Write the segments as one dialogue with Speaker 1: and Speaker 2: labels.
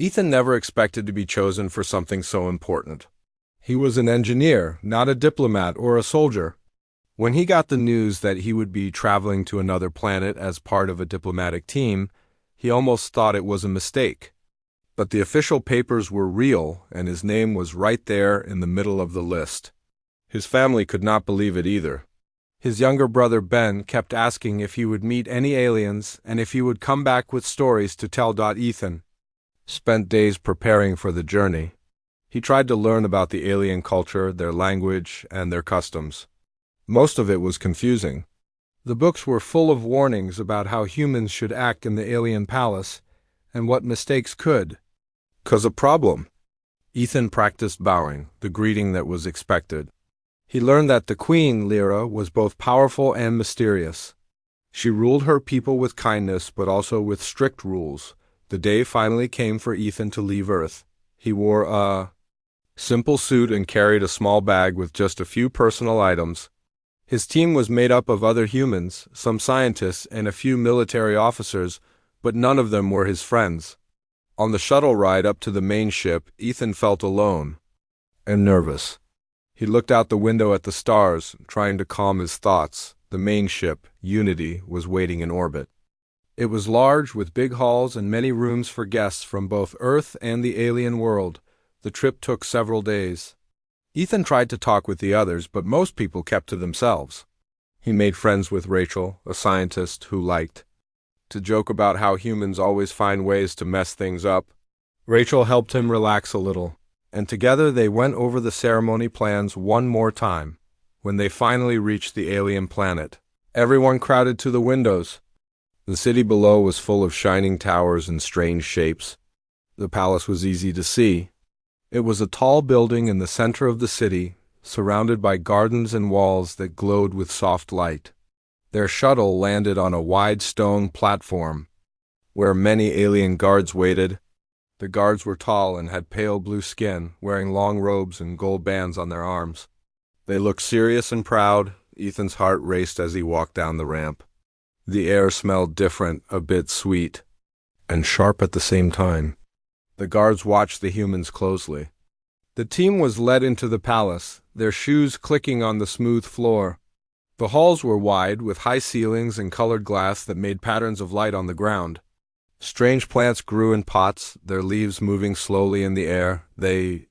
Speaker 1: Ethan never expected to be chosen for something so important. He was an engineer, not a diplomat or a soldier. When he got the news that he would be traveling to another planet as part of a diplomatic team, he almost thought it was a mistake. But the official papers were real, and his name was right there in the middle of the list. His family could not believe it either. His younger brother Ben kept asking if he would meet any aliens and if he would come back with stories to tell. Ethan spent days preparing for the journey. He tried to learn about the alien culture, their language, and their customs. Most of it was confusing. The books were full of warnings about how humans should act in the alien palace and what mistakes could cause a problem. Ethan practiced bowing, the greeting that was expected. He learned that the Queen, Lyra, was both powerful and mysterious. She ruled her people with kindness, but also with strict rules. The day finally came for Ethan to leave Earth. He wore a simple suit and carried a small bag with just a few personal items. His team was made up of other humans, some scientists, and a few military officers, but none of them were his friends. On the shuttle ride up to the main ship, Ethan felt alone and nervous. He looked out the window at the stars, trying to calm his thoughts. The main ship, Unity, was waiting in orbit. It was large, with big halls and many rooms for guests from both Earth and the alien world. The trip took several days. Ethan tried to talk with the others, but most people kept to themselves. He made friends with Rachel, a scientist who liked to joke about how humans always find ways to mess things up. Rachel helped him relax a little, and together they went over the ceremony plans one more time. When they finally reached the alien planet, everyone crowded to the windows. The city below was full of shining towers and strange shapes. The palace was easy to see. It was a tall building in the center of the city, surrounded by gardens and walls that glowed with soft light. Their shuttle landed on a wide stone platform, where many alien guards waited. The guards were tall and had pale blue skin, wearing long robes and gold bands on their arms. They looked serious and proud. Ethan's heart raced as he walked down the ramp. The air smelled different, a bit sweet, and sharp at the same time. The guards watched the humans closely. The team was led into the palace, their shoes clicking on the smooth floor. The halls were wide, with high ceilings and colored glass that made patterns of light on the ground. Strange plants grew in pots, their leaves moving slowly in the air. They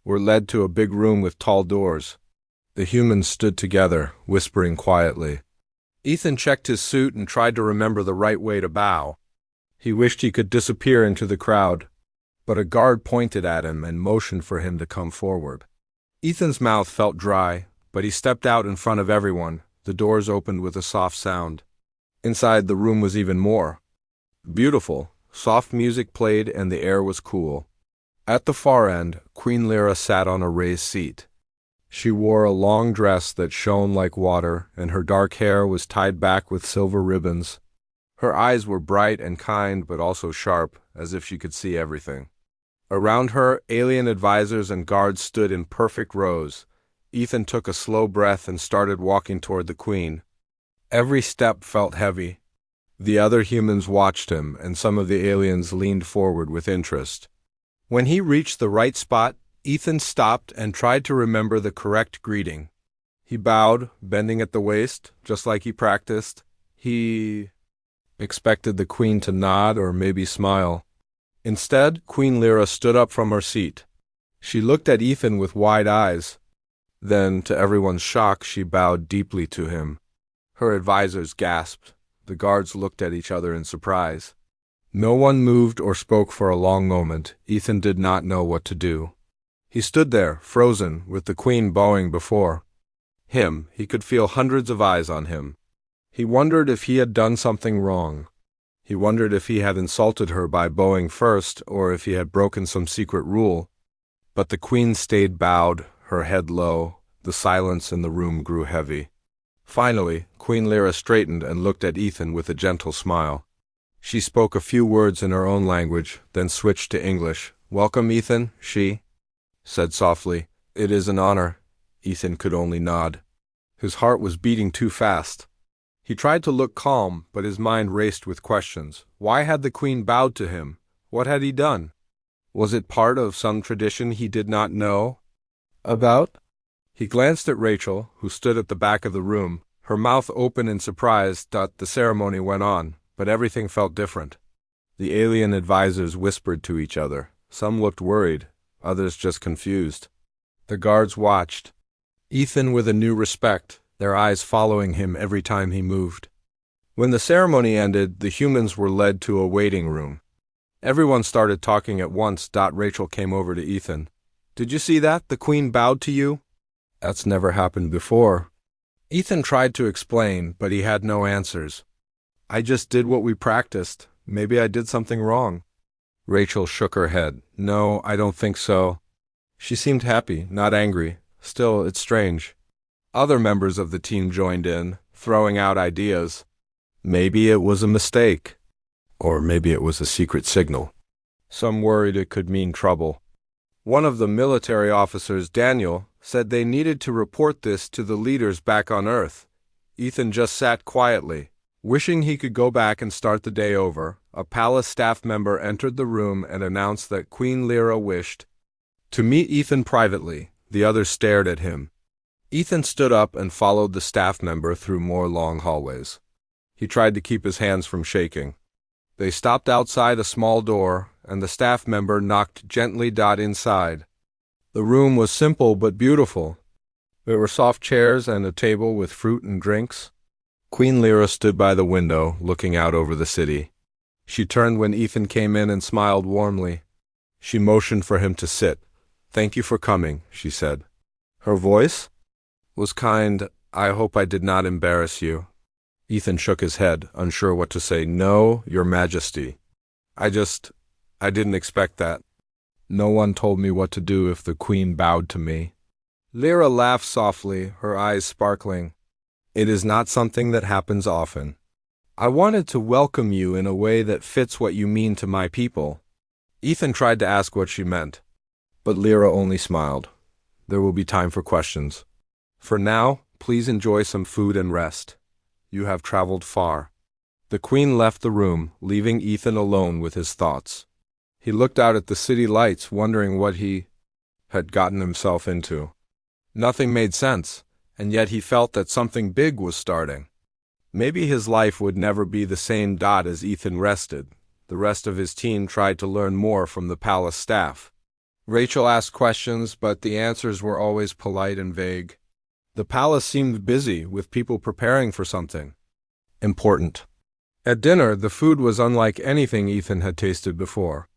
Speaker 1: were led to a big room with tall doors. The humans stood together, whispering quietly. Ethan checked his suit and tried to remember the right way to bow. He wished he could disappear into the crowd, but a guard pointed at him and motioned for him to come forward. Ethan's mouth felt dry, but he stepped out in front of everyone. The doors opened with a soft sound. Inside, the room was even more beautiful. Soft music played and the air was cool. At the far end, Queen Lyra sat on a raised seat. She wore a long dress that shone like water, and her dark hair was tied back with silver ribbons. Her eyes were bright and kind, but also sharp, as if she could see everything. Around her, alien advisors and guards stood in perfect rows. Ethan took a slow breath and started walking toward the Queen. Every step felt heavy. The other humans watched him, and some of the aliens leaned forward with interest. When he reached the right spot, Ethan stopped and tried to remember the correct greeting. He bowed, bending at the waist, just like he practiced. He expected the Queen to nod or maybe smile. Instead, Queen Lyra stood up from her seat. She looked at Ethan with wide eyes. Then, to everyone's shock, she bowed deeply to him. Her advisors gasped. The guards looked at each other in surprise. No one moved or spoke for a long moment. Ethan did not know what to do. He stood there, frozen, with the Queen bowing before him. He could feel hundreds of eyes on him. He wondered if he had done something wrong. He wondered if he had insulted her by bowing first, or if he had broken some secret rule. But the Queen stayed bowed, her head low. The silence in the room grew heavy. Finally, Queen Lyra straightened and looked at Ethan with a gentle smile. She spoke a few words in her own language, then switched to English. "Welcome, Ethan," she said softly. "It is an honor." Ethan could only nod. His heart was beating too fast. He tried to look calm, but his mind raced with questions. Why had the Queen bowed to him? What had he done? Was it part of some tradition he did not know about? He glanced at Rachel, who stood at the back of the room, her mouth open in surprise. The ceremony went on, but everything felt different. The alien advisors whispered to each other. Some looked worried, others just confused. The guards watched, Ethan with a new respect, their eyes following him every time he moved. When the ceremony ended, the humans were led to a waiting room. Everyone started talking at once. Rachel came over to Ethan. "Did you see that? The queen bowed to you?" "That's never happened before." Ethan tried to explain, but he had no answers. "I just did what we practiced. Maybe I did something wrong." Rachel shook her head. "No, I don't think so." She seemed happy, not angry. Still, it's strange. Other members of the team joined in, throwing out ideas. Maybe it was a mistake. Or maybe it was a secret signal. Some worried it could mean trouble. One of the military officers, Daniel, said they needed to report this to the leaders back on Earth. Ethan just sat quietly, wishing he could go back and start the day over. A palace staff member entered the room and announced that Queen Lyra wished to meet Ethan privately. The others stared at him. Ethan stood up and followed the staff member through more long hallways. He tried to keep his hands from shaking. They stopped outside a small door, and the staff member knocked gently. Inside. The room was simple but beautiful. There were soft chairs and a table with fruit and drinks. Queen Lyra stood by the window, looking out over the city. She turned when Ethan came in and smiled warmly. She motioned for him to sit. "Thank you for coming," she said. Her voice was kind. "I hope I did not embarrass you." Ethan shook his head, unsure what to say. "No, Your Majesty. I didn't expect that. No one told me what to do if the Queen bowed to me." Lyra laughed softly, her eyes sparkling. "It is not something that happens often. I wanted to welcome you in a way that fits what you mean to my people." Ethan tried to ask what she meant, but Lyra only smiled. "There will be time for questions. For now, please enjoy some food and rest. You have traveled far." The Queen left the room, leaving Ethan alone with his thoughts. He looked out at the city lights, wondering what he had gotten himself into. Nothing made sense, and yet he felt that something big was starting. Maybe his life would never be the same. As Ethan rested, the rest of his team tried to learn more from the palace staff. Rachel asked questions, but the answers were always polite and vague. The palace seemed busy, with people preparing for something important. At dinner, the food was unlike anything Ethan had tasted before.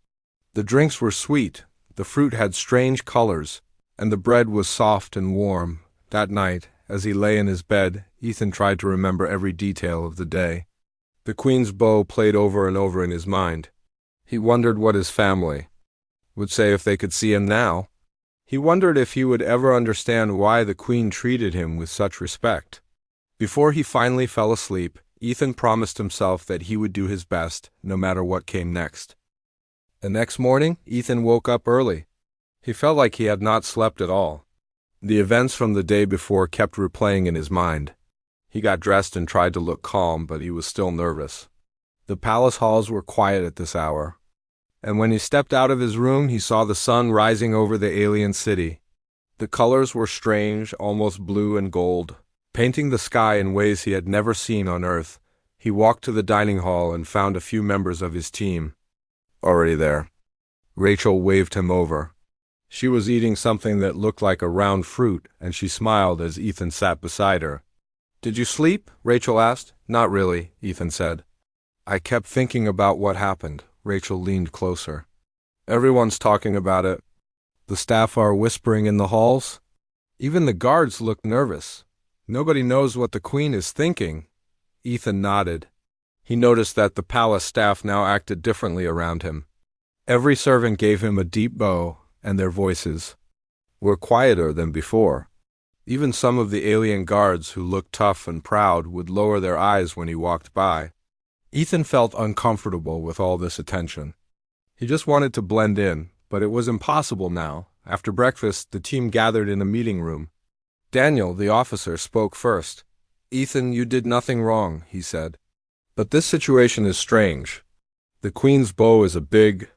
Speaker 1: The drinks were sweet, the fruit had strange colors, and the bread was soft and warm. That night, as he lay in his bed, Ethan tried to remember every detail of the day. The Queen's bow played over and over in his mind. He wondered what his family would say if they could see him now. He wondered if he would ever understand why the Queen treated him with such respect. Before he finally fell asleep, Ethan promised himself that he would do his best, no matter what came next. The next morning, Ethan woke up early. He felt like he had not slept at all. The events from the day before kept replaying in his mind. He got dressed and tried to look calm, but he was still nervous. The palace halls were quiet at this hour, and when he stepped out of his room, he saw the sun rising over the alien city. The colors were strange, almost blue and gold, painting the sky in ways he had never seen on Earth. He walked to the dining hall and found a few members of his team already there. Rachel waved him over. She was eating something that looked like a round fruit, and she smiled as Ethan sat beside her. "Did you sleep?" Rachel asked. "Not really," Ethan said. "I kept thinking about what happened." Rachel leaned closer. "Everyone's talking about it. The staff are whispering in the halls. Even the guards look nervous. Nobody knows what the Queen is thinking." Ethan nodded. He noticed that the palace staff now acted differently around him. Every servant gave him a deep bow, and their voices were quieter than before. Even some of the alien guards, who looked tough and proud, would lower their eyes when he walked by. Ethan felt uncomfortable with all this attention. He just wanted to blend in, but it was impossible now. After breakfast, the team gathered in a meeting room. Daniel, the officer, spoke first. "Ethan, you did nothing wrong," he said. "But this situation is strange. The Queen's bow is a big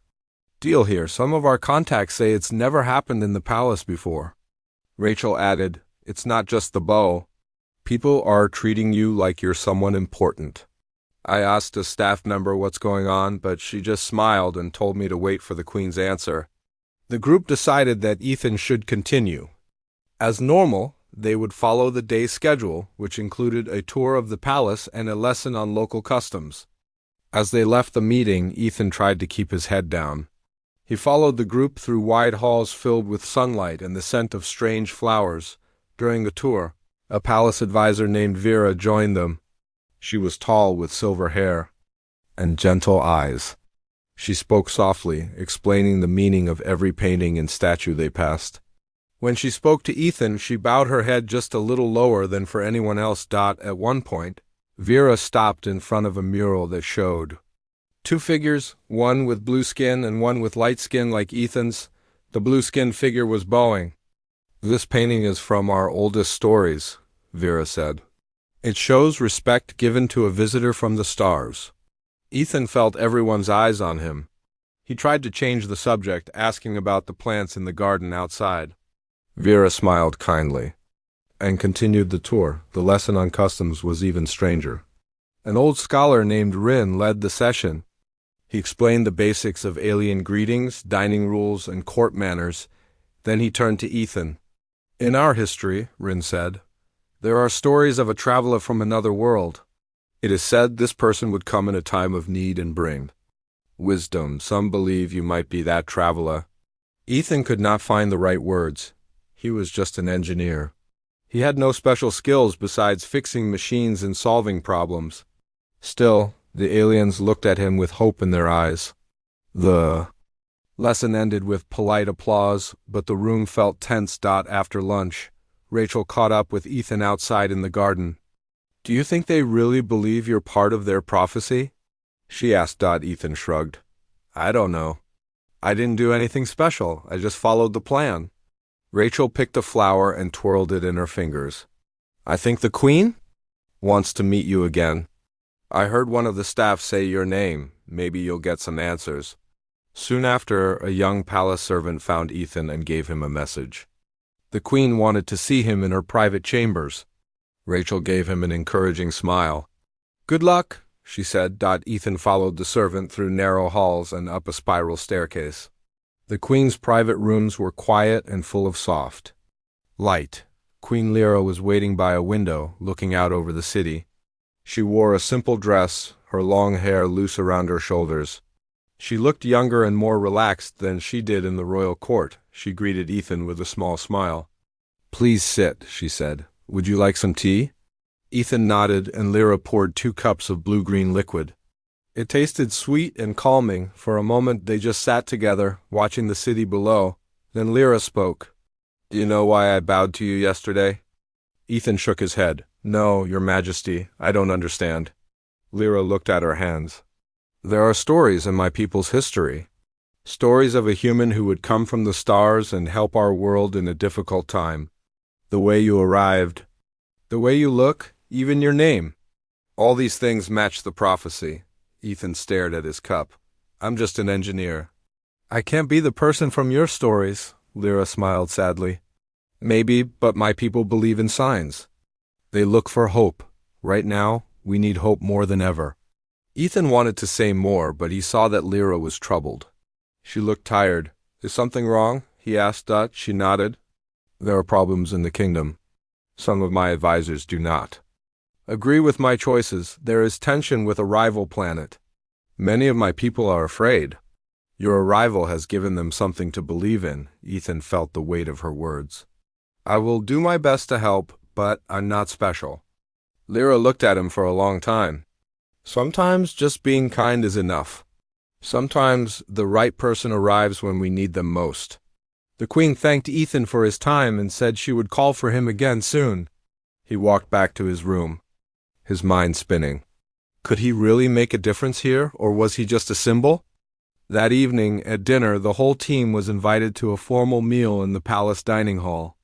Speaker 1: deal here. Some of our contacts say it's never happened in the palace before. Rachel added, "It's not just the bow. People are treating you like you're someone important." I asked a staff member what's going on, but she just smiled and told me to wait for the Queen's answer. The group decided that Ethan should continue. As normal, they would follow the day's schedule, which included a tour of the palace and a lesson on local customs. As they left the meeting, Ethan tried to keep his head down. He followed the group through wide halls filled with sunlight and the scent of strange flowers. During the tour, a palace advisor named Vera joined them. She was tall with silver hair and gentle eyes. She spoke softly, explaining the meaning of every painting and statue they passed. When she spoke to Ethan, she bowed her head just a little lower than for anyone else. At one point, Vera stopped in front of a mural that showed two figures, one with blue skin and one with light skin like Ethan's. The blue-skinned figure was bowing. "This painting is from our oldest stories," Vera said. "It shows respect given to a visitor from the stars." Ethan felt everyone's eyes on him. He tried to change the subject, asking about the plants in the garden outside. Vera smiled kindly and continued the tour. The lesson on customs was even stranger. An old scholar named Rin led the session. He explained the basics of alien greetings, dining rules, and court manners. Then he turned to Ethan. "In our history," Rin said, "there are stories of a traveler from another world. It is said this person would come in a time of need and bring wisdom. Some believe you might be that traveler." Ethan could not find the right words. He was just an engineer. He had no special skills besides fixing machines and solving problems. Still, the aliens looked at him with hope in their eyes. The lesson ended with polite applause, but the room felt tense. After lunch, Rachel caught up with Ethan outside in the garden. "Do you think they really believe you're part of their prophecy?" she asked. Ethan shrugged. "I don't know. I didn't do anything special. I just followed the plan." Rachel picked a flower and twirled it in her fingers. "I think the Queen wants to meet you again. I heard one of the staff say your name. Maybe you'll get some answers." Soon after, a young palace servant found Ethan and gave him a message. The Queen wanted to see him in her private chambers. Rachel gave him an encouraging smile. "Good luck," she said. Ethan followed the servant through narrow halls and up a spiral staircase. The Queen's private rooms were quiet and full of soft light. Queen Lyra was waiting by a window, looking out over the city. She wore a simple dress, her long hair loose around her shoulders. She looked younger and more relaxed than she did in the royal court. She greeted Ethan with a small smile. "Please sit," she said. "Would you like some tea?" Ethan nodded, and Lyra poured 2 cups of blue-green liquid. It tasted sweet and calming. For a moment they just sat together, watching the city below. Then Lyra spoke. "Do you know why I bowed to you yesterday?" Ethan shook his head. "No, Your Majesty, I don't understand." Lyra looked at her hands. "There are stories in my people's history. Stories of a human who would come from the stars and help our world in a difficult time. The way you arrived, the way you look, even your name. All these things match the prophecy." Ethan stared at his cup. "I'm just an engineer." "I can't be the person from your stories," Lyra smiled sadly. "Maybe, but my people believe in signs. They look for hope. Right now, we need hope more than ever." Ethan wanted to say more, but he saw that Lyra was troubled. She looked tired. "Is something wrong?" he asked. She nodded. "There are problems in the kingdom. Some of my advisors do not agree with my choices. There is tension with a rival planet. Many of my people are afraid. Your arrival has given them something to believe in." Ethan felt the weight of her words. "I will do my best to help, but I'm not special." Lyra looked at him for a long time. "Sometimes just being kind is enough. Sometimes the right person arrives when we need them most." The Queen thanked Ethan for his time and said she would call for him again soon. He walked back to his room, his mind spinning. Could he really make a difference here, or was he just a symbol? That evening, at dinner, the whole team was invited to a formal meal in the palace dining hall.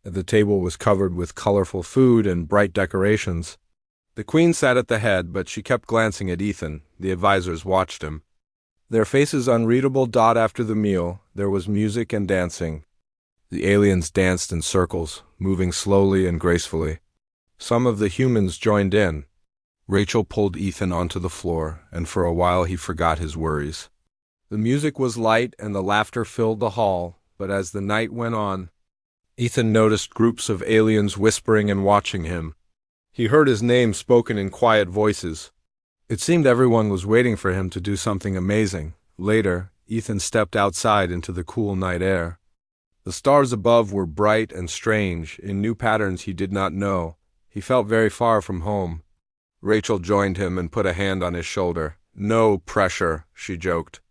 Speaker 1: The table was covered with colorful food and bright decorations. The Queen sat at the head, but she kept glancing at Ethan. The advisors watched him. Their faces unreadable. After the meal, there was music and dancing. The aliens danced in circles, moving slowly and gracefully. Some of the humans joined in. Rachel pulled Ethan onto the floor, and for a while he forgot his worries. The music was light and the laughter filled the hall, but as the night went on, Ethan noticed groups of aliens whispering and watching him. He heard his name spoken in quiet voices. It seemed everyone was waiting for him to do something amazing. Later, Ethan stepped outside into the cool night air. The stars above were bright and strange, in new patterns he did not know. He felt very far from home. Rachel joined him and put a hand on his shoulder. "No pressure," she joked.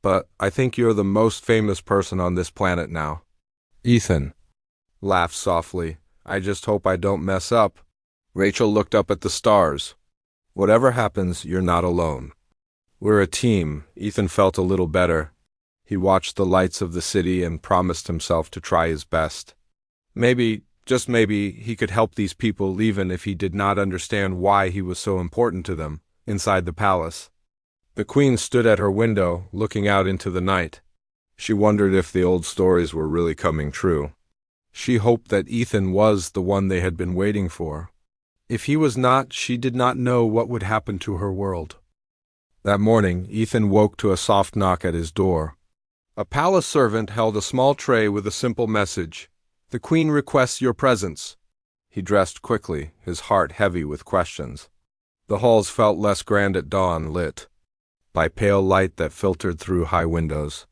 Speaker 1: "But I think you're the most famous person on this planet now." Ethan laughed softly. "I just hope I don't mess up." Rachel looked up at the stars. "Whatever happens, you're not alone. We're a team." Ethan felt a little better. He watched the lights of the city and promised himself to try his best. Maybe, just maybe, he could help these people even if he did not understand why he was so important to them. Inside the palace, the queen stood at her window, looking out into the night. She wondered if the old stories were really coming true. She hoped that Ethan was the one they had been waiting for. If he was not, she did not know what would happen to her world. That morning, Ethan woke to a soft knock at his door. A palace servant held a small tray with a simple message. "The queen requests your presence." He dressed quickly, his heart heavy with questions. The halls felt less grand at dawn, lit by pale light that filtered through high windows.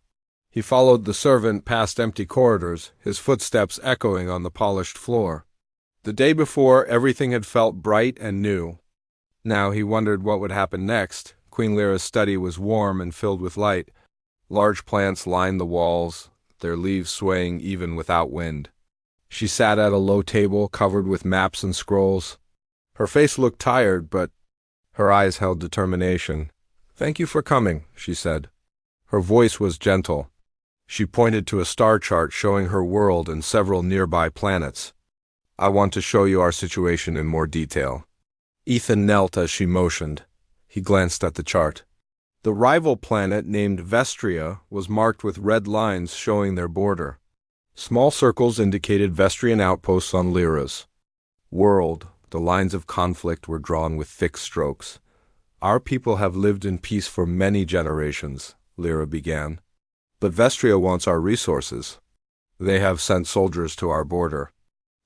Speaker 1: He followed the servant past empty corridors, his footsteps echoing on the polished floor. The day before, everything had felt bright and new. Now he wondered what would happen next. Queen Lyra's study was warm and filled with light. Large plants lined the walls, their leaves swaying even without wind. She sat at a low table covered with maps and scrolls. Her face looked tired, but her eyes held determination. "Thank you for coming," she said. Her voice was gentle. She pointed to a star chart showing her world and several nearby planets. "I want to show you our situation in more detail." Ethan knelt as she motioned. He glanced at the chart. The rival planet, named Vestria, was marked with red lines showing their border. Small circles indicated Vestrian outposts on Lyra's world. The lines of conflict were drawn with thick strokes. "Our people have lived in peace for many generations," Lyra began. "But Vestria wants our resources. They have sent soldiers to our border.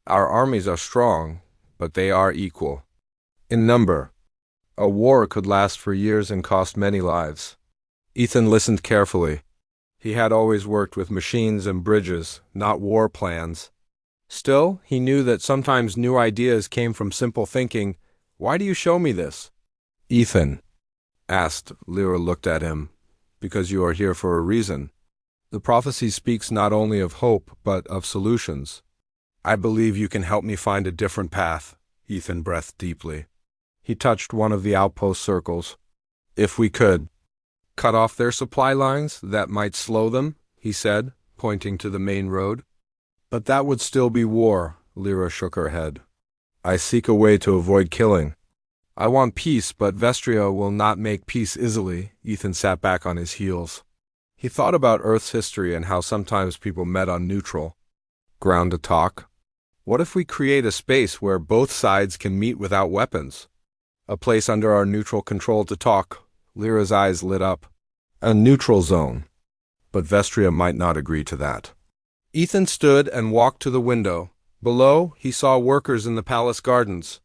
Speaker 1: Our armies are strong, but they are equal in number. A war could last for years and cost many lives." Ethan listened carefully. He had always worked with machines and bridges, not war plans. Still, he knew that sometimes new ideas came from simple thinking. "Why do you show me this?" Ethan asked. Lyra looked at him. "Because you are here for a reason. The prophecy speaks not only of hope, but of solutions. I believe you can help me find a different path." Ethan breathed deeply. He touched one of the outpost circles. "If we could cut off their supply lines, that might slow them," he said, pointing to the main road. "But that would still be war." Lyra shook her head. "I seek a way to avoid killing. I want peace, but Vestria will not make peace easily." Ethan sat back on his heels. He thought about Earth's history and how sometimes people met on neutral ground to talk. What if we create a space where both sides can meet without weapons? A place under our neutral control to talk. Lyra's eyes lit up. A neutral zone. But Vestria might not agree to that. Ethan stood and walked to the window. Below, he saw workers in the palace gardens.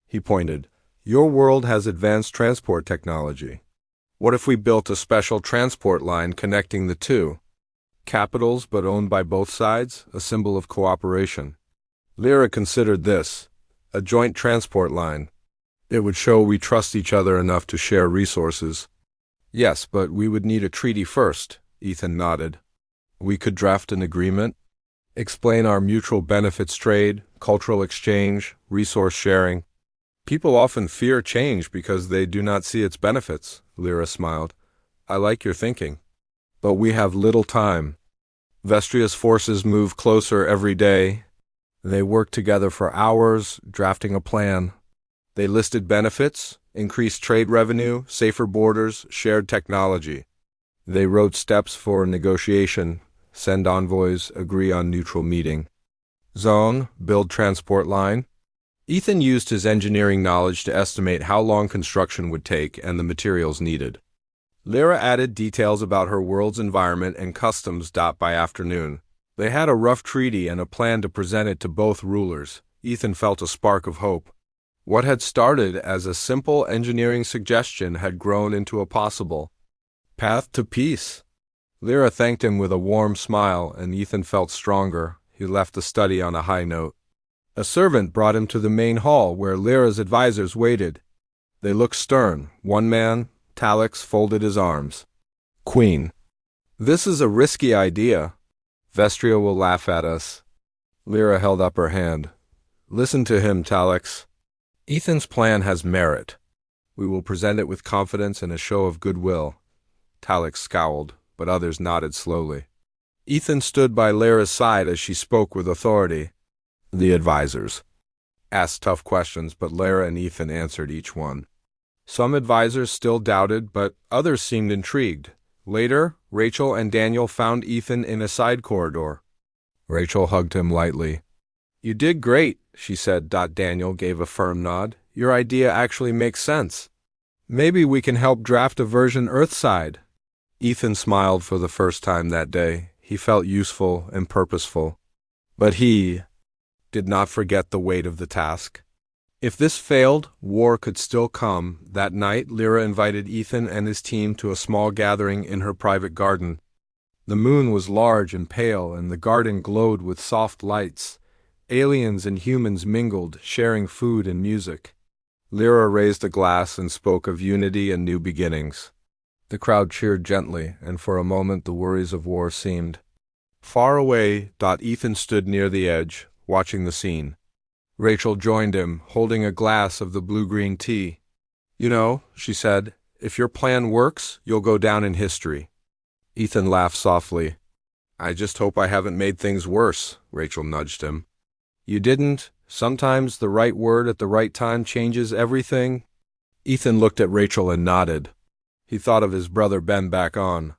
Speaker 1: He pointed. "Your world has advanced transport technology. What if we built a special transport line connecting the two? Capitals, but owned by both sides, a symbol of cooperation." Lyra considered this. A joint transport line. It would show we trust each other enough to share resources. "Yes, but we would need a treaty first." Ethan nodded. "We could draft an agreement, explain our mutual benefits trade, cultural exchange, resource sharing." "People often fear change because they do not see its benefits." Lyra smiled. "I like your thinking. But we have little time. Vestria's forces move closer every day. They work together for hours, drafting a plan. They listed benefits, increased trade revenue, safer borders, shared technology. They wrote steps for negotiation, send envoys, agree on neutral meeting. Zone, build transport line. Ethan used his engineering knowledge to estimate how long construction would take and the materials needed. Lyra added details about her world's environment and customs. By afternoon, they had a rough treaty and a plan to present it to both rulers. Ethan felt a spark of hope. What had started as a simple engineering suggestion had grown into a possible path to peace. Lyra thanked him with a warm smile, and Ethan felt stronger. He left the study on a high note. A servant brought him to the main hall where Lyra's advisors waited. They looked stern. One man, Talix, folded his arms. Queen, this is a risky idea. Vestria will laugh at us. Lyra held up her hand. Listen to him, Talix. Ethan's plan has merit. We will present it with confidence and a show of goodwill. Talix scowled, but others nodded slowly. Ethan stood by Lyra's side as she spoke with authority. The advisors asked tough questions, but Lyra and Ethan answered each one. Some advisors still doubted, but others seemed intrigued. Later, Rachel and Daniel found Ethan in a side corridor. Rachel hugged him lightly. You did great, she said. Daniel gave a firm nod. Your idea actually makes sense. Maybe we can help draft a version Earthside. Ethan smiled for the first time that day. He felt useful and purposeful. But he did not forget the weight of the task. If this failed, war could still come. That night, Lyra invited Ethan and his team to a small gathering in her private garden. The moon was large and pale, and the garden glowed with soft lights. Aliens and humans mingled, sharing food and music. Lyra raised a glass and spoke of unity and new beginnings. The crowd cheered gently, and for a moment the worries of war seemed far away. Ethan stood near the edge, watching the scene. Rachel joined him, holding a glass of the blue-green tea. You know, she said, if your plan works, you'll go down in history. Ethan laughed softly. I just hope I haven't made things worse, Rachel nudged him. You didn't. Sometimes the right word at the right time changes everything. Ethan looked at Rachel and nodded. He thought of his brother Ben back on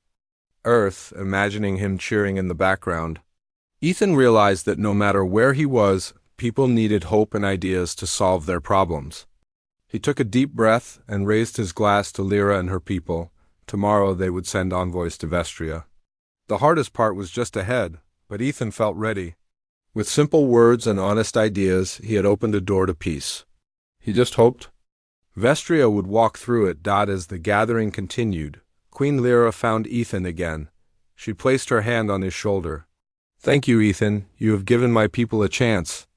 Speaker 1: Earth, imagining him cheering in the background. Ethan realized that no matter where he was, people needed hope and ideas to solve their problems. He took a deep breath and raised his glass to Lyra and her people. Tomorrow they would send envoys to Vestria. The hardest part was just ahead, but Ethan felt ready. With simple words and honest ideas, he had opened a door to peace. He just hoped Vestria would walk through it. As the gathering continued, Queen Lyra found Ethan again. She placed her hand on his shoulder. Thank you, Ethan. You have given my people a chance.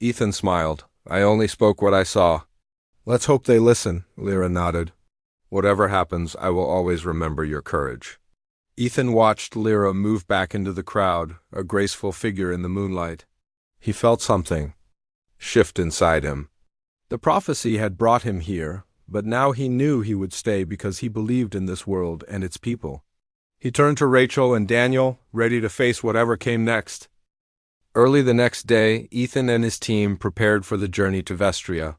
Speaker 1: Ethan smiled. I only spoke what I saw. Let's hope they listen, Lyra nodded. Whatever happens, I will always remember your courage. Ethan watched Lyra move back into the crowd, a graceful figure in the moonlight. He felt something shift inside him. The prophecy had brought him here, but now he knew he would stay because he believed in this world and its people. He turned to Rachel and Daniel, ready to face whatever came next. Early the next day, Ethan and his team prepared for the journey to Vestria.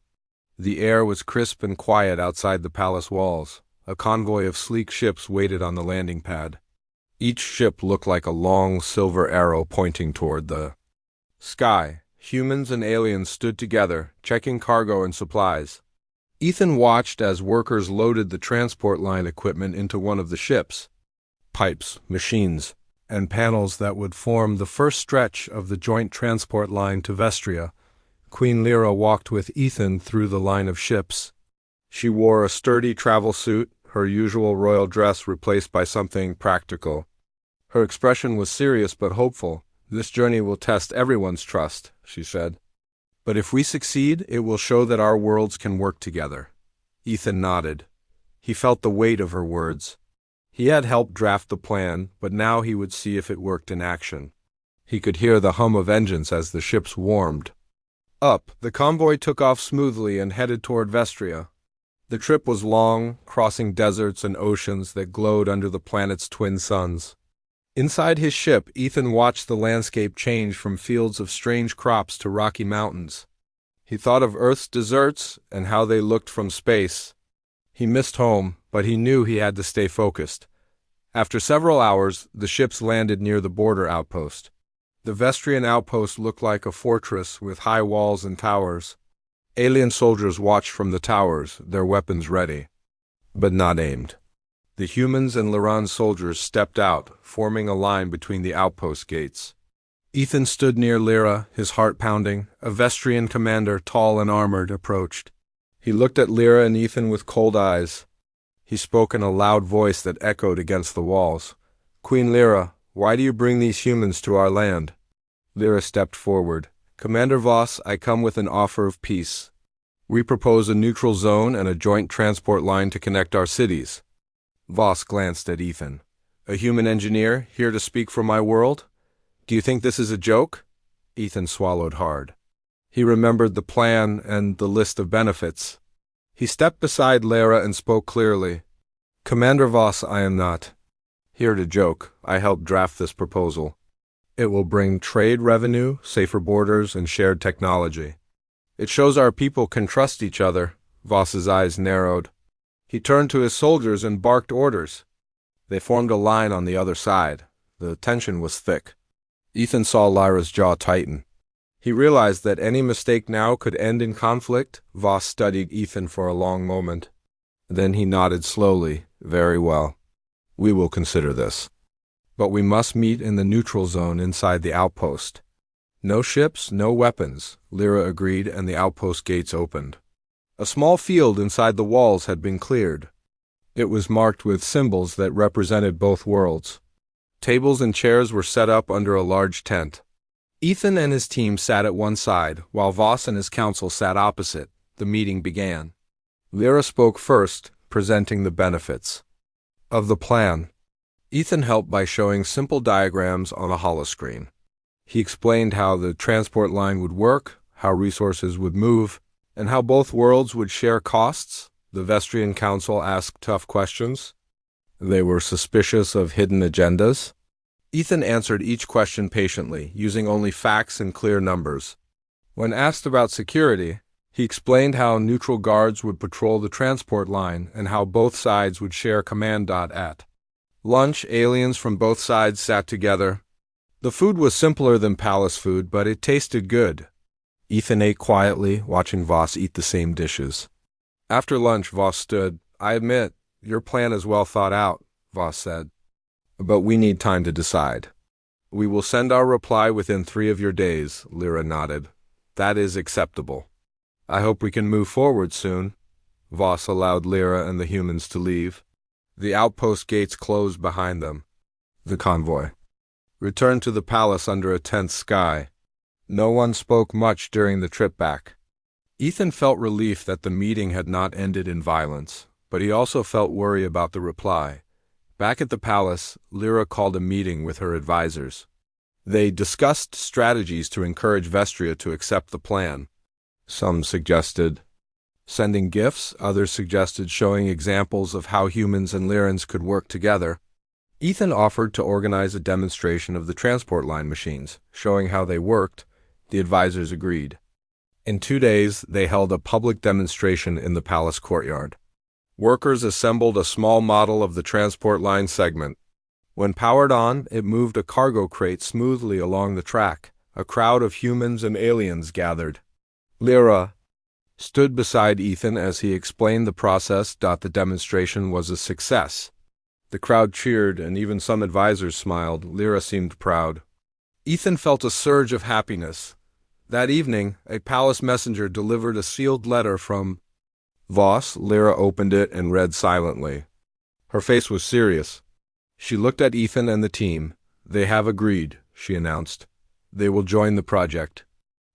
Speaker 1: The air was crisp and quiet outside the palace walls. A convoy of sleek ships waited on the landing pad. Each ship looked like a long silver arrow pointing toward the sky. Humans and aliens stood together, checking cargo and supplies. Ethan watched as workers loaded the transport line equipment into one of the ships. Pipes, machines, and panels that would form the first stretch of the joint transport line to Vestria. Queen Lyra walked with Ethan through the line of ships. She wore a sturdy travel suit, her usual royal dress replaced by something practical. Her expression was serious but hopeful. This journey will test everyone's trust, she said. But if we succeed, it will show that our worlds can work together. Ethan nodded. He felt the weight of her words. He had helped draft the plan, but now he would see if it worked in action. He could hear the hum of engines as the ships warmed up. The convoy took off smoothly and headed toward Vestria. The trip was long, crossing deserts and oceans that glowed under the planet's twin suns. Inside his ship, Ethan watched the landscape change from fields of strange crops to rocky mountains. He thought of Earth's deserts and how they looked from space. He missed home, but he knew he had to stay focused. After several hours, the ships landed near the border outpost. The Vestrian outpost looked like a fortress with high walls and towers. Alien soldiers watched from the towers, their weapons ready, but not aimed. The humans and Lyran soldiers stepped out, forming a line between the outpost gates. Ethan stood near Lyra, his heart pounding. A Vestrian commander, tall and armored, approached. He looked at Lyra and Ethan with cold eyes. He spoke in a loud voice that echoed against the walls. "Queen Lyra, why do you bring these humans to our land?" Lyra stepped forward. "Commander Voss, I come with an offer of peace. We propose a neutral zone and a joint transport line to connect our cities." Voss glanced at Ethan. "A human engineer, here to speak for my world? Do you think this is a joke?" Ethan swallowed hard. He remembered the plan and the list of benefits. He stepped beside Lyra and spoke clearly. "Commander Voss, I am not here to joke. I helped draft this proposal. It will bring trade revenue, safer borders, and shared technology. It shows our people can trust each other." Voss's eyes narrowed. He turned to his soldiers and barked orders. They formed a line on the other side. The tension was thick. Ethan saw Lyra's jaw tighten. He realized that any mistake now could end in conflict. Voss studied Ethan for a long moment. Then he nodded slowly. "Very well. We will consider this. But we must meet in the neutral zone inside the outpost." "No ships, no weapons," Lyra agreed, and the outpost gates opened. A small field inside the walls had been cleared. It was marked with symbols that represented both worlds. Tables and chairs were set up under a large tent. Ethan and his team sat at one side, while Voss and his council sat opposite. The meeting began. Lyra spoke first, presenting the benefits of the plan. Ethan helped by showing simple diagrams on a holoscreen. He explained how the transport line would work, how resources would move, and how both worlds would share costs. The Vestrian Council asked tough questions. They were suspicious of hidden agendas. Ethan answered each question patiently, using only facts and clear numbers. When asked about security, he explained how neutral guards would patrol the transport line and how both sides would share command. At lunch, aliens from both sides sat together. The food was simpler than palace food, but it tasted good. Ethan ate quietly, watching Voss eat the same dishes. After lunch, Voss stood. "I admit, your plan is well thought out," Voss said. "But we need time to decide." "We will send our reply within 3 of your days," Lyra nodded. "That is acceptable. I hope we can move forward soon." Voss allowed Lyra and the humans to leave. The outpost gates closed behind them. The convoy returned to the palace under a tense sky. No one spoke much during the trip back. Ethan felt relief that the meeting had not ended in violence, but he also felt worry about the reply. Back at the palace, Lyra called a meeting with her advisors. They discussed strategies to encourage Vestria to accept the plan. Some suggested sending gifts, others suggested showing examples of how humans and Lyrans could work together. Ethan offered to organize a demonstration of the transport line machines, showing how they worked. The advisors agreed. In 2 days, they held a public demonstration in the palace courtyard. Workers assembled a small model of the transport line segment. When powered on, it moved a cargo crate smoothly along the track. A crowd of humans and aliens gathered. Lyra stood beside Ethan as he explained the process. The demonstration was a success. The crowd cheered, and even some advisors smiled. Lyra seemed proud. Ethan felt a surge of happiness. That evening, a palace messenger delivered a sealed letter from Voss. Lyra opened it and read silently. Her face was serious. She looked at Ethan and the team. "They have agreed," she announced. "They will join the project.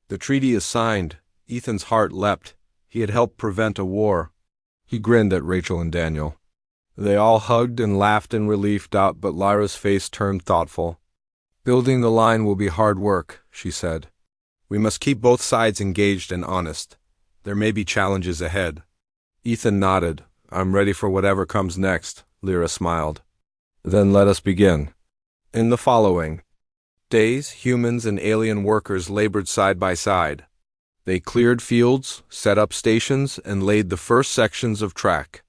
Speaker 1: The treaty is signed." Ethan's heart leapt. He had helped prevent a war. He grinned at Rachel and Daniel. They all hugged and laughed in relief. But Lyra's face turned thoughtful. "Building the line will be hard work," she said. "We must keep both sides engaged and honest. There may be challenges ahead." Ethan nodded. "I'm ready for whatever comes next," Lyra smiled. "Then let us begin." In the following days, humans and alien workers labored side by side. They cleared fields, set up stations, and laid the first sections of track.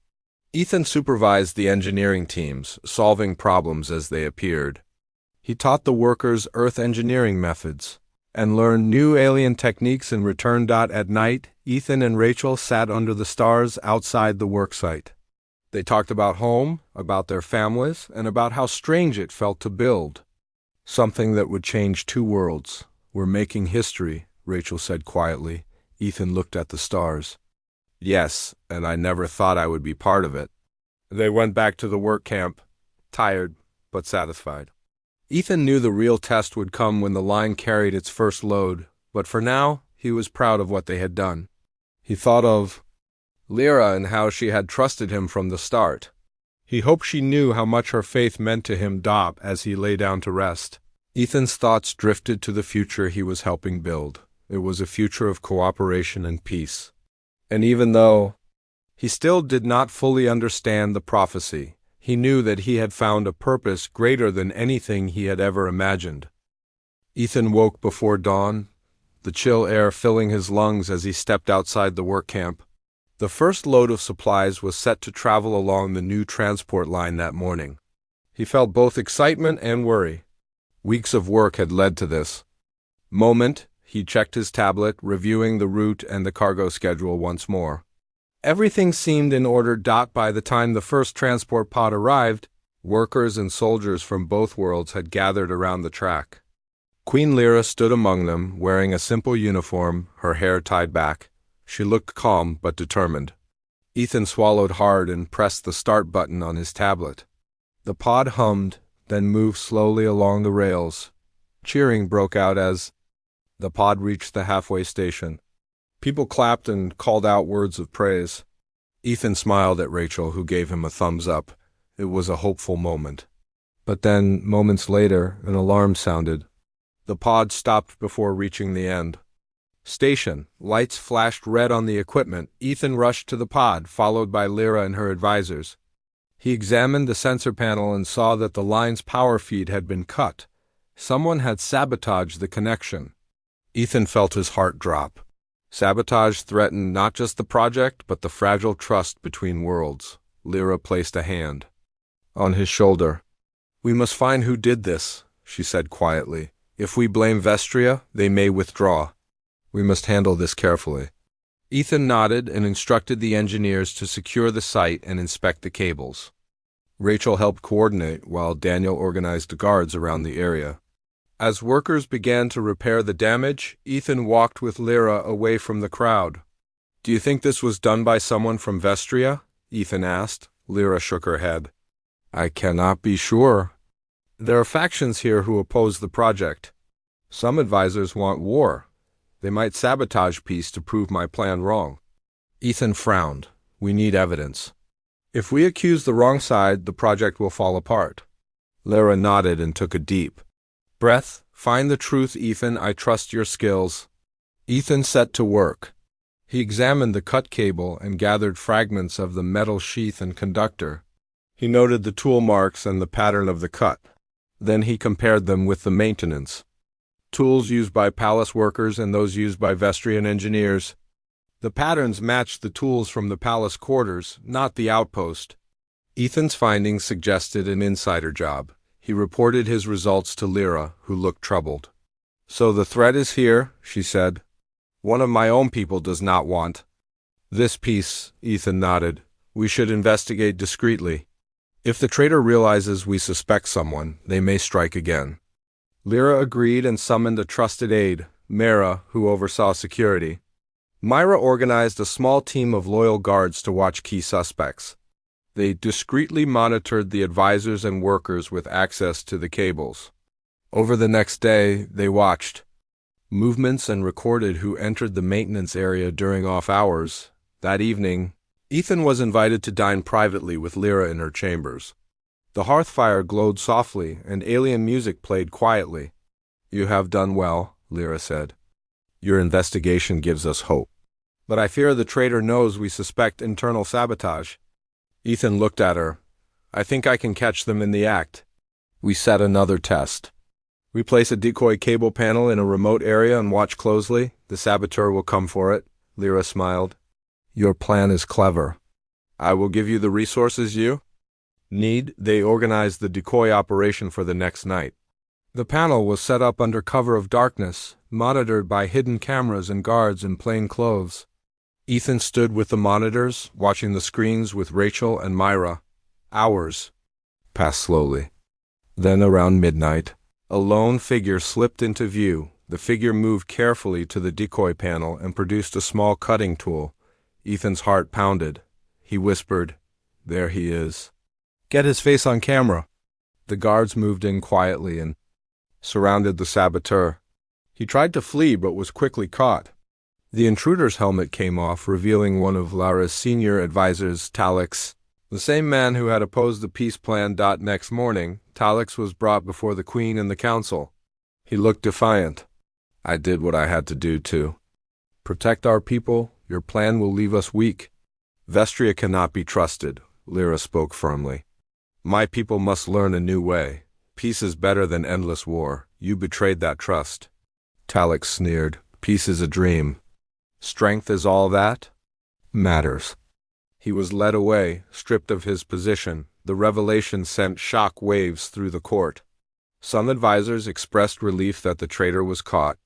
Speaker 1: Ethan supervised the engineering teams, solving problems as they appeared. He taught the workers Earth engineering methods and learned new alien techniques in return. At night, Ethan and Rachel sat under the stars outside the worksite. They talked about home, about their families, and about how strange it felt to build something that would change two worlds. "We're making history," Rachel said quietly. Ethan looked at the stars. "Yes, and I never thought I would be part of it." They went back to the work camp, tired but satisfied. Ethan knew the real test would come when the line carried its first load, but for now, he was proud of what they had done. He thought of Lyra and how she had trusted him from the start. He hoped she knew how much her faith meant to him. As he lay down to rest, Ethan's thoughts drifted to the future he was helping build. It was a future of cooperation and peace. And even though he still did not fully understand the prophecy, he knew that he had found a purpose greater than anything he had ever imagined. Ethan woke before dawn, the chill air filling his lungs as he stepped outside the work camp. The first load of supplies was set to travel along the new transport line that morning. He felt both excitement and worry. Weeks of work had led to this moment. He checked his tablet, reviewing the route and the cargo schedule once more. Everything seemed in order. By the time the first transport pod arrived, workers and soldiers from both worlds had gathered around the track. Queen Lyra stood among them, wearing a simple uniform, her hair tied back. She looked calm but determined. Ethan swallowed hard and pressed the start button on his tablet. The pod hummed, then moved slowly along the rails. Cheering broke out as the pod reached the halfway station. People clapped and called out words of praise. Ethan smiled at Rachel, who gave him a thumbs up. It was a hopeful moment. But then, moments later, an alarm sounded. The pod stopped before reaching the end. Station. Lights flashed red on the equipment. Ethan rushed to the pod, followed by Lyra and her advisors. He examined the sensor panel and saw that the line's power feed had been cut. Someone had sabotaged the connection. Ethan felt his heart drop. Sabotage threatened not just the project, but the fragile trust between worlds. Lyra placed a hand on his shoulder. "We must find who did this," she said quietly. "If we blame Vestria, they may withdraw. We must handle this carefully." Ethan nodded and instructed the engineers to secure the site and inspect the cables. Rachel helped coordinate while Daniel organized the guards around the area. As workers began to repair the damage, Ethan walked with Lyra away from the crowd. "Do you think this was done by someone from Vestria?" Ethan asked. Lyra shook her head. "I cannot be sure. There are factions here who oppose the project. Some advisors want war. They might sabotage peace to prove my plan wrong." Ethan frowned. "We need evidence. If we accuse the wrong side, the project will fall apart." Lyra nodded and took a deep breath. "Find the truth, Ethan. I trust your skills." Ethan set to work. He examined the cut cable and gathered fragments of the metal sheath and conductor. He noted the tool marks and the pattern of the cut. Then he compared them with the maintenance tools used by palace workers and those used by Vestrian engineers. The patterns matched the tools from the palace quarters, not the outpost. Ethan's findings suggested an insider job. He reported his results to Lyra, who looked troubled. "So the threat is here," she said. "One of my own people does not want this piece." Ethan nodded. "We should investigate discreetly. If the traitor realizes we suspect someone, they may strike again." Lyra agreed and summoned a trusted aide, Mara, who oversaw security. Myra organized a small team of loyal guards to watch key suspects. They discreetly monitored the advisors and workers with access to the cables. Over the next day, they watched movements and recorded who entered the maintenance area during off hours. That evening, Ethan was invited to dine privately with Lyra in her chambers. The hearth fire glowed softly, and alien music played quietly. "You have done well," Lyra said. "Your investigation gives us hope. But I fear the traitor knows we suspect internal sabotage." Ethan looked at her. "I think I can catch them in the act." We set another test. "We place a decoy cable panel in a remote area and watch closely. The saboteur will come for it." Lyra smiled. "Your plan is clever. I will give you the resources you need. They organized the decoy operation for the next night. The panel was set up under cover of darkness, monitored by hidden cameras and guards in plain clothes. Ethan stood with the monitors, watching the screens with Rachel and Myra. Hours passed slowly. Then around midnight, a lone figure slipped into view. The figure moved carefully to the decoy panel and produced a small cutting tool. Ethan's heart pounded. He whispered, "There he is. Get his face on camera." The guards moved in quietly and surrounded the saboteur. He tried to flee but was quickly caught. The intruder's helmet came off, revealing one of Lara's senior advisors, Talix, the same man who had opposed the peace plan. Next morning, Talix was brought before the Queen and the Council. He looked defiant. "I did what I had to do, too. Protect our people. Your plan will leave us weak." "Vestria cannot be trusted," Lyra spoke firmly. "My people must learn a new way. Peace is better than endless war. You betrayed that trust." Talix sneered. "Peace is a dream. Strength is all that matters." He was led away, stripped of his position. The revelation sent shock waves through the court. Some advisors expressed relief that the traitor was caught.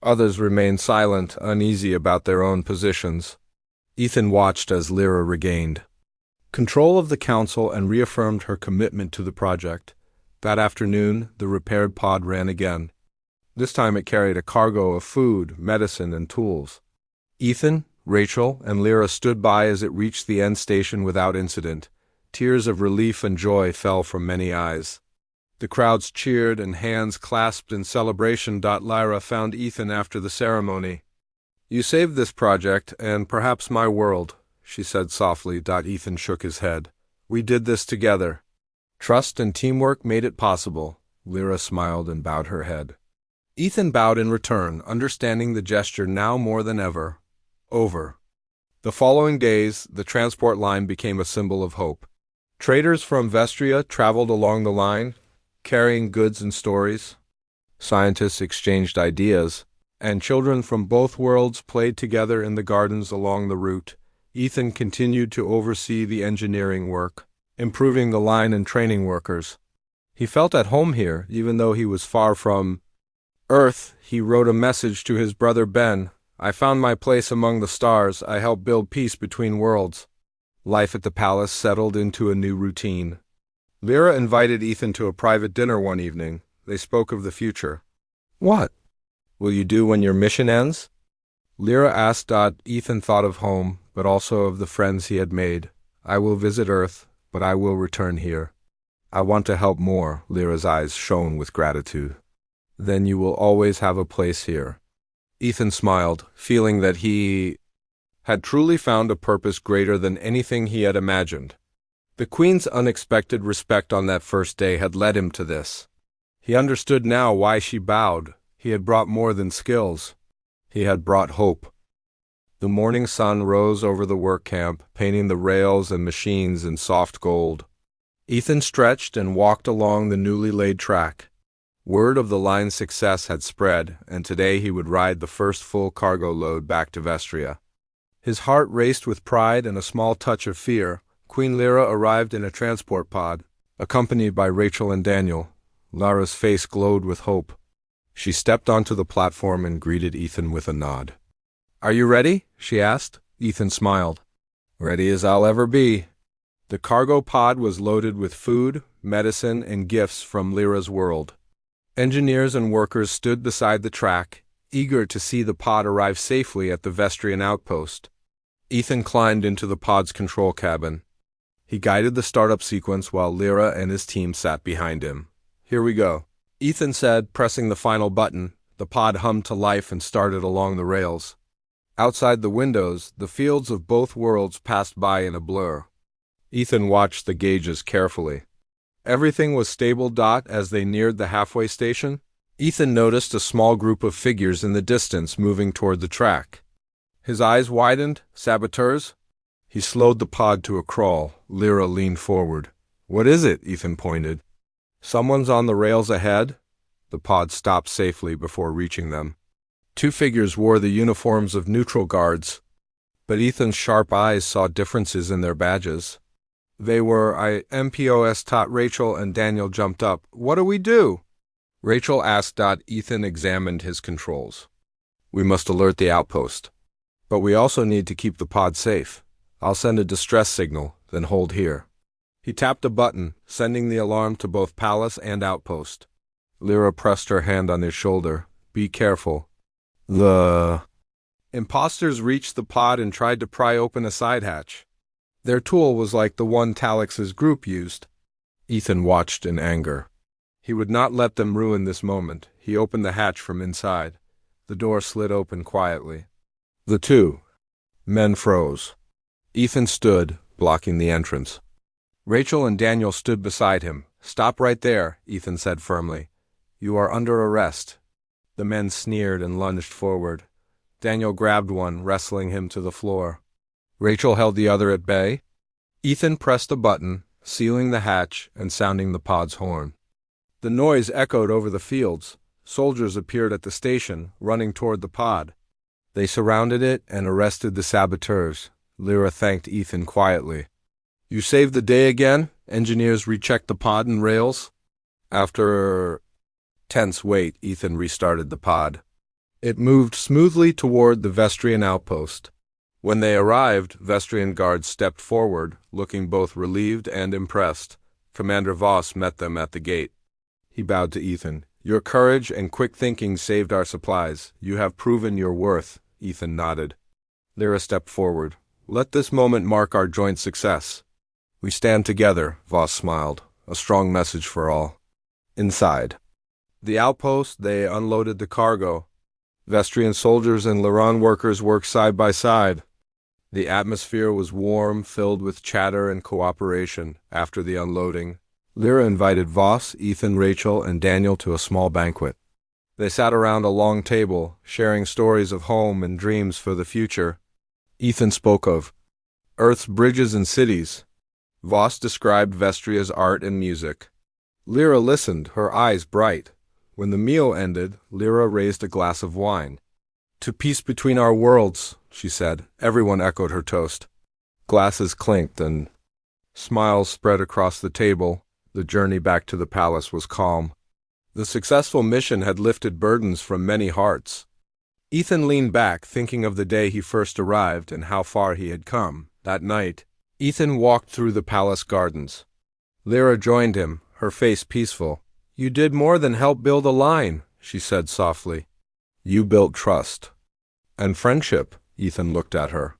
Speaker 1: Others remained silent, uneasy about their own positions. Ethan watched as Lyra regained control of the council and reaffirmed her commitment to the project. That afternoon, the repaired pod ran again. This time it carried a cargo of food, medicine, and tools. Ethan, Rachel, and Lyra stood by as it reached the end station without incident. Tears of relief and joy fell from many eyes. The crowds cheered and hands clasped in celebration. Lyra found Ethan after the ceremony. "You saved this project, and perhaps my world," she said softly. Ethan shook his head. "We did this together. Trust and teamwork made it possible." Lyra smiled and bowed her head. Ethan bowed in return, understanding the gesture now more than ever. Over. The following days, the transport line became a symbol of hope. Traders from Vestria traveled along the line, carrying goods and stories. Scientists exchanged ideas, and children from both worlds played together in the gardens along the route. Ethan continued to oversee the engineering work, improving the line and training workers. He felt at home here, even though he was far from Earth. He wrote a message to his brother Ben. "I found my place among the stars. I helped build peace between worlds." Life at the palace settled into a new routine. Lyra invited Ethan to a private dinner one evening. They spoke of the future. "What will you do when your mission ends?" Lyra asked. Ethan thought of home, but also of the friends he had made. "I will visit Earth, but I will return here. I want to help more." Lyra's eyes shone with gratitude. "Then you will always have a place here." Ethan smiled, feeling that he had truly found a purpose greater than anything he had imagined. The Queen's unexpected respect on that first day had led him to this. He understood now why she bowed. He had brought more than skills. He had brought hope. The morning sun rose over the work camp, painting the rails and machines in soft gold. Ethan stretched and walked along the newly laid track. Word of the line's success had spread, and today he would ride the first full cargo load back to Vestria. His heart raced with pride and a small touch of fear. Queen Lyra arrived in a transport pod, accompanied by Rachel and Daniel. Lara's face glowed with hope. She stepped onto the platform and greeted Ethan with a nod. "Are you ready?" she asked. Ethan smiled. "Ready as I'll ever be." The cargo pod was loaded with food, medicine, and gifts from Lyra's world. Engineers and workers stood beside the track, eager to see the pod arrive safely at the Vestrian outpost. Ethan climbed into the pod's control cabin. He guided the startup sequence while Lyra and his team sat behind him. "Here we go," Ethan said, pressing the final button. The pod hummed to life and started along the rails. Outside the windows, the fields of both worlds passed by in a blur. Ethan watched the gauges carefully. Everything was stable. As they neared the halfway station, Ethan noticed a small group of figures in the distance moving toward the track. His eyes widened. Saboteurs? He slowed the pod to a crawl. Lyra leaned forward. "What is it?" Ethan pointed. "Someone's on the rails ahead." The pod stopped safely before reaching them. Two figures wore the uniforms of neutral guards. But Ethan's sharp eyes saw differences in their badges. They were IMPOS. Rachel and Daniel jumped up. What do we do? Rachel asked. Ethan examined his controls. We must alert the outpost. But we also need to keep the pod safe. I'll send a distress signal, then hold here. He tapped a button, sending the alarm to both palace and outpost. Lyra pressed her hand on his shoulder. Be careful. The imposters reached the pod and tried to pry open a side hatch. Their tool was like the one Talix's group used. Ethan watched in anger. He would not let them ruin this moment. He opened the hatch from inside. The door slid open quietly. The two men froze. Ethan stood, blocking the entrance. Rachel and Daniel stood beside him. Stop right there, Ethan said firmly. You are under arrest. The men sneered and lunged forward. Daniel grabbed one, wrestling him to the floor. Rachel held the other at bay. Ethan pressed a button, sealing the hatch and sounding the pod's horn. The noise echoed over the fields. Soldiers appeared at the station, running toward the pod. They surrounded it and arrested the saboteurs. Lyra thanked Ethan quietly. You saved the day again? Engineers rechecked the pod and rails. After tense wait, Ethan restarted the pod. It moved smoothly toward the Vestrian outpost. When they arrived, Vestrian guards stepped forward, looking both relieved and impressed. Commander Voss met them at the gate. He bowed to Ethan. Your courage and quick thinking saved our supplies. You have proven your worth. Ethan nodded. Lyra stepped forward. Let this moment mark our joint success. We stand together, Voss smiled. A strong message for all. Inside the outpost, they unloaded the cargo. Vestrian soldiers and Lyran workers worked side by side. The atmosphere was warm, filled with chatter and cooperation. After the unloading, Lyra invited Voss, Ethan, Rachel, and Daniel to a small banquet. They sat around a long table, sharing stories of home and dreams for the future. Ethan spoke of Earth's bridges and cities. Voss described Vestria's art and music. Lyra listened, her eyes bright. When the meal ended, Lyra raised a glass of wine. To peace between our worlds, she said. Everyone echoed her toast. Glasses clinked and smiles spread across the table. The journey back to the palace was calm. The successful mission had lifted burdens from many hearts. Ethan leaned back, thinking of the day he first arrived and how far he had come. That night, Ethan walked through the palace gardens. Lyra joined him, her face peaceful. You did more than help build a line, she said softly. You built trust. And friendship, Ethan looked at her.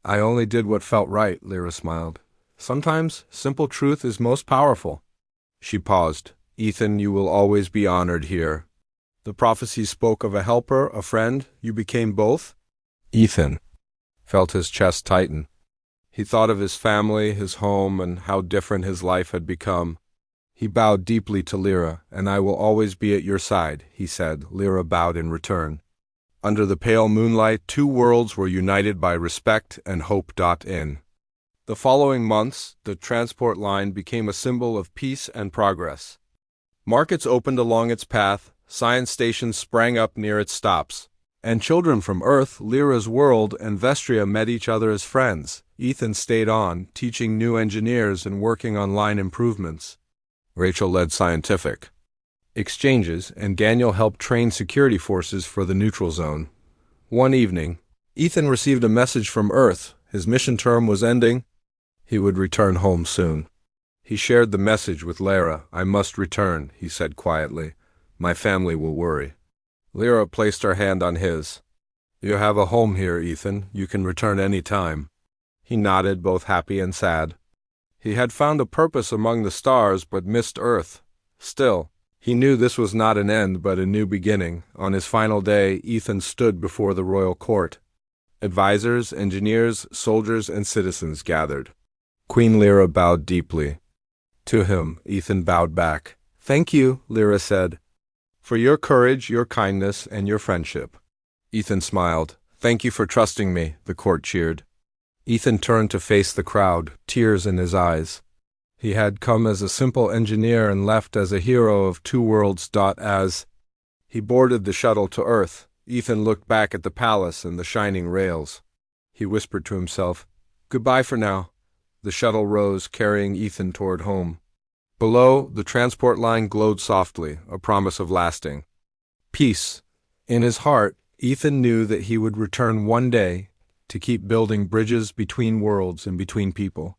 Speaker 1: I only did what felt right, Lyra smiled. Sometimes simple truth is most powerful. She paused. Ethan, you will always be honored here. The prophecy spoke of a helper, a friend. You became both? Ethan felt his chest tighten. He thought of his family, his home, and how different his life had become. He bowed deeply to Lyra. And I will always be at your side, he said. Lyra bowed in return. Under the pale moonlight, two worlds were united by respect and hope. In the following months, the transport line became a symbol of peace and progress. Markets opened along its path, science stations sprang up near its stops, and children from Earth, Lyra's world, and Vestria met each other as friends. Ethan stayed on, teaching new engineers and working on line improvements. Rachel led scientific exchanges, and Daniel helped train security forces for the neutral zone. One evening, Ethan received a message from Earth. His mission term was ending. He would return home soon. He shared the message with Lyra. I must return, he said quietly. My family will worry. Lyra placed her hand on his. You have a home here, Ethan. You can return any time. He nodded, both happy and sad. He had found a purpose among the stars, but missed Earth. Still, he knew this was not an end, but a new beginning. On his final day, Ethan stood before the royal court. Advisors, engineers, soldiers, and citizens gathered. Queen Lyra bowed deeply. To him, Ethan bowed back. Thank you, Lyra said, for your courage, your kindness, and your friendship. Ethan smiled. Thank you for trusting me, the court cheered. Ethan turned to face the crowd, tears in his eyes. He had come as a simple engineer and left as a hero of two worlds. As he boarded the shuttle to Earth, Ethan looked back at the palace and the shining rails. he whispered to himself. Goodbye for now. The shuttle rose, carrying Ethan toward home. Below, the transport line glowed softly, a promise of lasting peace. In his heart, Ethan knew that he would return one day to keep building bridges between worlds and between people.